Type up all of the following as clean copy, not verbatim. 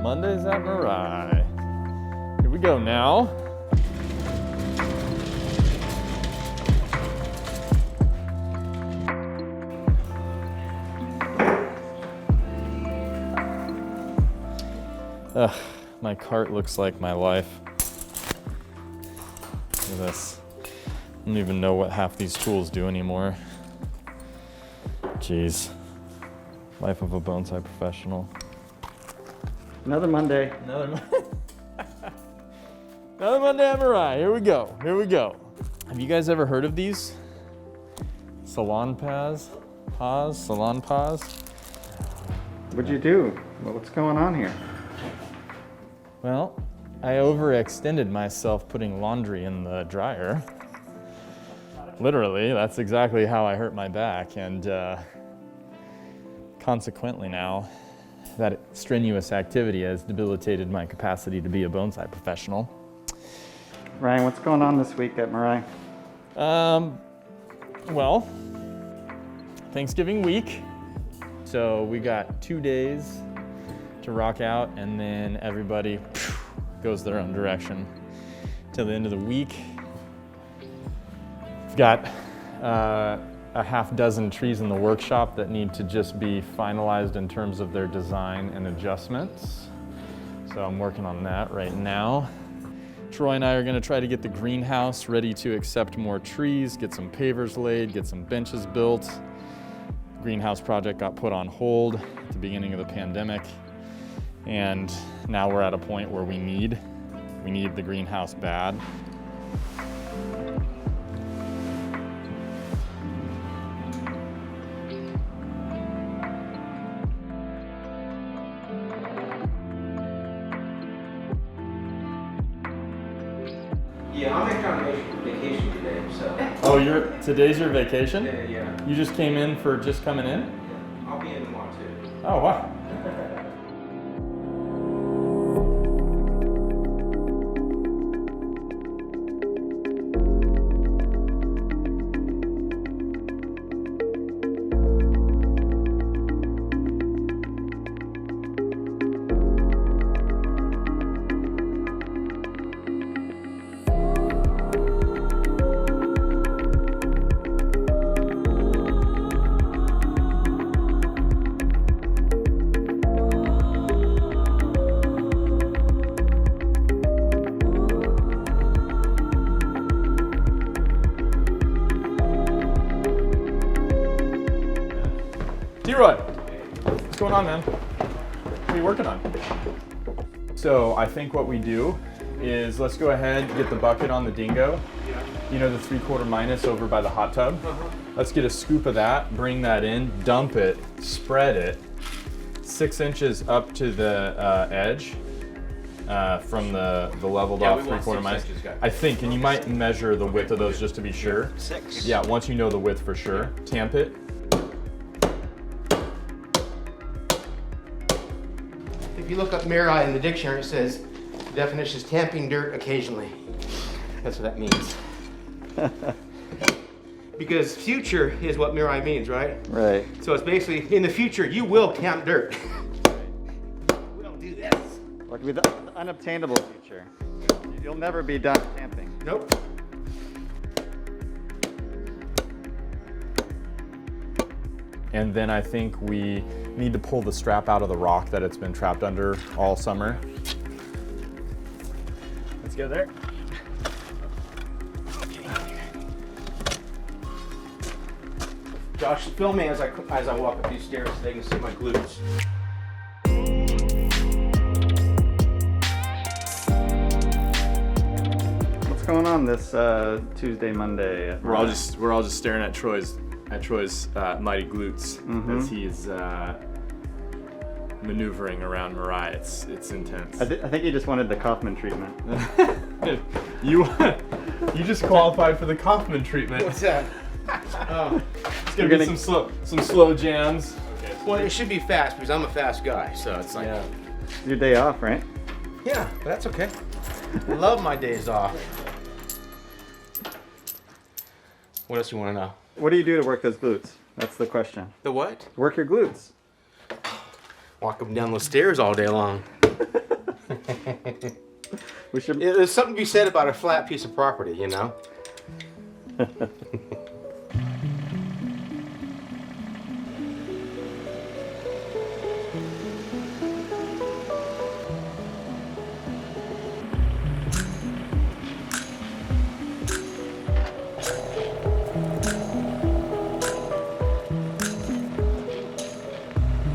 Mondays at Mirai. Here we go now. Ugh, my cart looks like my life. Look at this. I don't even know what half these tools do anymore. Jeez. Life of a bonsai professional. Another Monday. Another Monday at Mirai. Here we go. Here we go. Have you guys ever heard of these? Salon paws? Salon paws? What'd you do? What's going on here? Well, I overextended myself putting laundry in the dryer. Literally, that's exactly how I hurt my back, and consequently now, that strenuous activity has debilitated my capacity to be a bonsai professional. Ryan, what's going on this week at Mirai? Well, Thanksgiving week, so we got 2 days to rock out, and then everybody goes their own direction till the end of the week. We've got a half dozen trees in the workshop that need to just be finalized in terms of their design and adjustments. So I'm working on that right now. Troy and I are gonna try to get the greenhouse ready to accept more trees, get some pavers laid, get some benches built. The greenhouse project got put on hold at the beginning of the pandemic. And now we're at a point where we need the greenhouse bad. Yeah, I'm actually on vacation today, so. Oh, today's your vacation? Yeah. You just came in for just coming in? Yeah. I'll be in tomorrow too. Oh, wow. T-Roy, what's going on, man? What are you working on? So I think what we do is let's go ahead and get the bucket on the dingo. Yeah. You know, the 3/4 minus over by the hot tub? Let's get a scoop of that, bring that in, dump it, spread it 6 inches up to the edge from the leveled off 3/4 minus. I think, and you might measure the width of those just to be sure. 6. Yeah, once you know the width for sure. Tamp it. If you look up Mirai in the dictionary, it says the definition is tamping dirt occasionally. That's what that means. Because future is what Mirai means, right? Right. So it's basically, in the future, you will tamp dirt. We don't do this. Like with the unobtainable future. You'll never be done camping. Nope. And then I think we need to pull the strap out of the rock that it's been trapped under all summer. Let's go there. Josh, film me as I walk up these stairs so they can see my glutes. What's going on this Tuesday, Monday? We're all just staring at Troy's mighty glutes as he's maneuvering around Mirai. It's intense. I think you just wanted the Kaufman treatment. You just qualified for the Kaufman treatment. What's that? Oh. It's gonna be some slow jams. Well, it should be fast because I'm a fast guy, so it's like. Yeah. It's your day off, right? Yeah, but that's okay. I love my days off. What else you want to know? What do you do to work those glutes? That's the question. The what? Work your glutes. Walk up and down those stairs all day long. We should. There's something to be said about a flat piece of property, you know?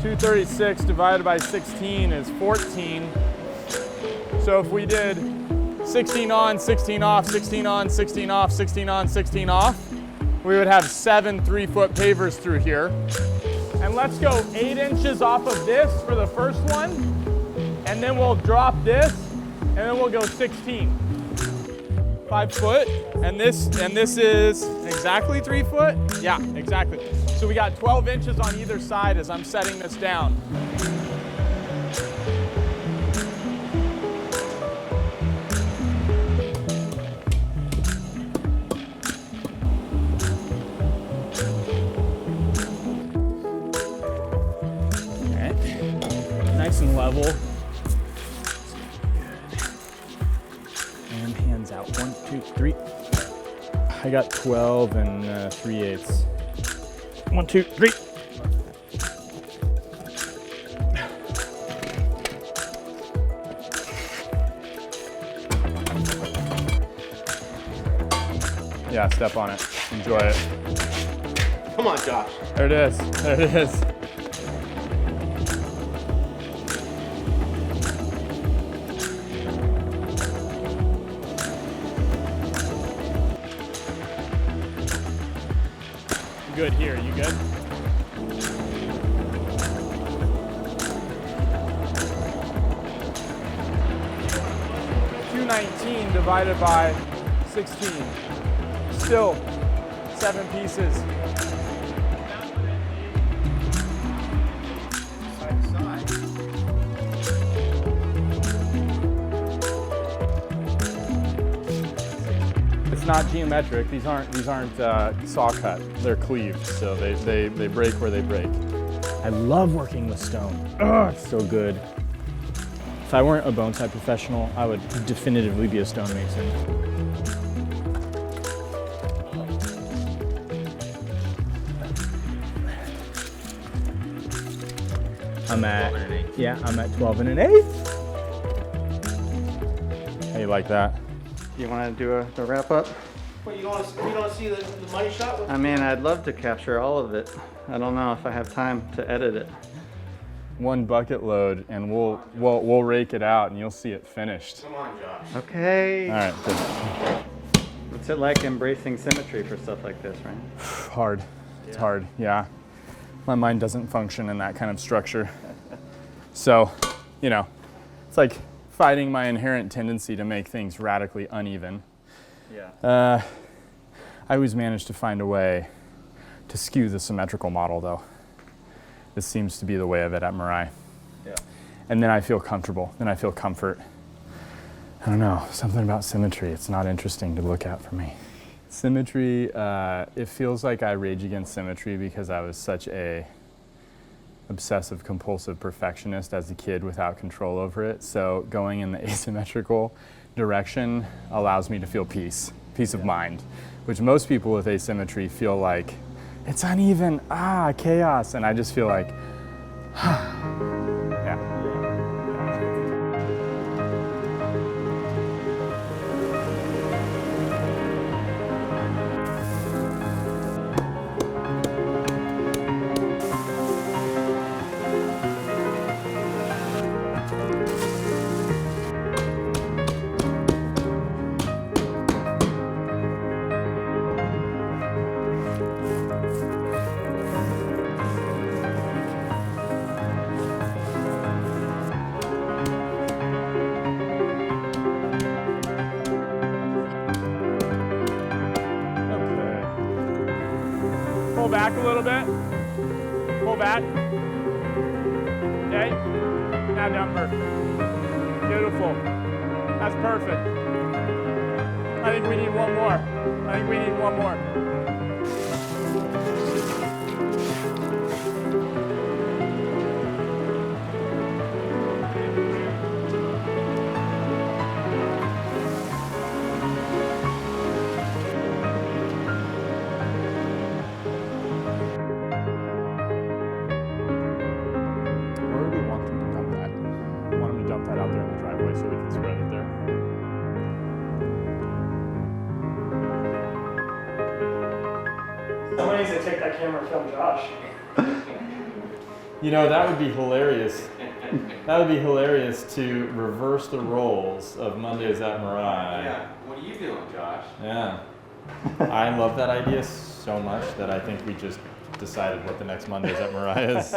236 divided by 16 is 14. So if we did 16 on, 16 off, 16 on, 16 off, 16 on, 16 off, we would have 7 3-foot pavers through here. And let's go 8 inches off of this for the first one, and then we'll drop this, and then we'll go 16. 5 foot, and this is exactly 3 foot? Yeah, exactly. So we got 12 inches on either side as I'm setting this down. Okay, nice and level. And hands out, 1, 2, 3. I got 12 and 3/8. 1, 2, 3. Yeah, step on it. Enjoy it. Come on, Josh. There it is. There it is. Good here, you good? $219 divided by 16. Still 7 pieces. Side to side. It's not geometric. These aren't saw cut. They're cleaved, so they break where they break. I love working with stone. Oh, it's so good. If I weren't a bonsai professional, I would definitively be a stonemason. I'm at 12 and an eighth. How you like that? You want to do the wrap up? Well, you don't want to see the money shot? I mean, I'd love to capture all of it. I don't know if I have time to edit it. 1 bucket load, and we'll rake it out, and you'll see it finished. Come on, Josh. Okay. All right, good. What's it like embracing symmetry for stuff like this, right? Hard. It's hard. Yeah. My mind doesn't function in that kind of structure. So, you know, it's like fighting my inherent tendency to make things radically uneven. Yeah. I always manage to find a way to skew the symmetrical model, though. This seems to be the way of it at Mirai. Yeah. And then I feel comfortable. Then I feel comfort. I don't know, something about symmetry. It's not interesting to look at for me. Symmetry, it feels like I rage against symmetry because I was such a obsessive compulsive perfectionist as a kid without control over it. So going in the asymmetrical direction allows me to feel peace of mind, which most people with asymmetry feel like it's uneven, chaos. And I just feel like, yeah. Pull back a little bit. Pull back. Okay. Now number. Beautiful. That's perfect. I think we need one more. Somebody needs to take that camera and film Josh. You know, that would be hilarious. That would be hilarious to reverse the roles of Mondays at Mirai. Yeah. What are you doing, Josh? Yeah. I love that idea so much that I think we just decided what the next Mondays at Mirai is.